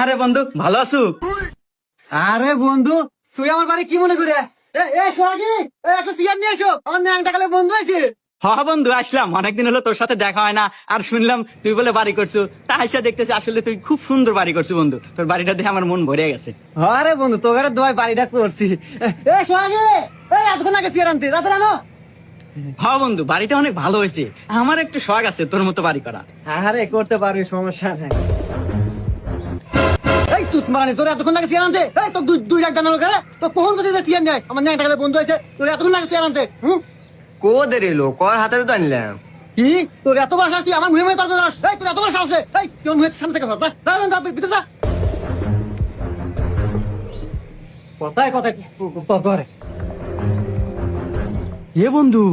আরে বন্ধু ভালো আছো? আরে বন্ধু তুই আমার বাড়ি কি মনে করে সোহাগী একটা সিগার নিয়ে এসো, আমার ন্যাংটা কালে বন্ধু আছে। হ্যাঁ বন্ধু আসলাম, অনেকদিন হলো তোর সাথে দেখা হয় না, আর শুনলাম তুই বলে বাড়ি করছো, তা আইসা দেখতেছি আসলে তুই খুব সুন্দর বাড়ি করছো বন্ধু। তোর বাড়িটা দেখে আমার মন ভরে গেছে। আরে বন্ধু তোকে দোয়াই বাড়িটা করছি। সোহাগী এতক্ষণ আগে সিগার আনতে রাতে আনো। হ্যাঁ বন্ধু বাড়িটা অনেক ভালো হয়েছে, আমার একটু শখ আছে তোর মতো বাড়ি করা। আরে করতে পারবি, সমস্যা নাই। এই তুত মারানি তোর এতক্ষণ লাগে সিগার আনতে, এই তো দুই লাখ জানালো করে তো কখন কোথায় সিগার নেয়, আমার ন্যাংটা কালে বন্ধু আছে, তোর এতক্ষণ লাগে সিগার আনতে। কো দেরি লো কর হাতে তো আনলাম। কি তোর এত বড় সাহস, তুই আমার মুহে মুহে তর্ক করিস? এই তোর এত বড় সাহস, এই তোর মুহে সামনে থেকে ভিতরে যা। কথায় কথায় তর্ক করে। এ বন্ধু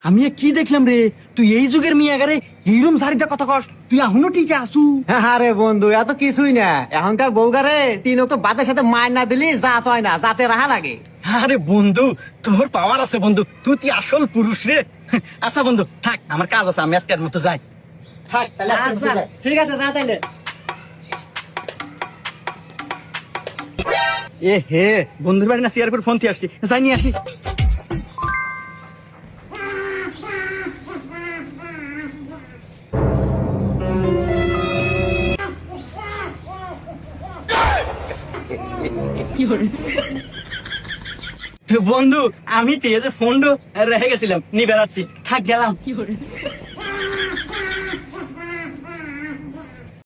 আমি এ কি দেখলাম রে, তুই এই যুগের মেয়ে আগারে এইরকম শাড়িতে কথা কস, তুই এখনো ঠিক আসু? আরে বন্ধু এত কিছুই না, এখনকার বউগারে তিন তো বাতের সাথে মার না দিলি জাত হয় না, জাতে রাহা লাগে। আরে বন্ধু তোর পাওয়ার আছে বন্ধু, তুই আসল পুরুষ রে। আচ্ছা বন্ধু থাক, আমার কাজ আছে, আমি আজকের মতো যাই। আচ্ছা, ঠিক আছে যা তাইলে। এ হে বন্ধুর বাড়ি না শেয়ার করে ফোন দিয়ে আসছি, যাই নিয়ে আসি। বন্ধু আমি তো এই যে ফোন রেখে গেছিলাম, নিয়ে বেড়াচ্ছি, থাক গেলাম।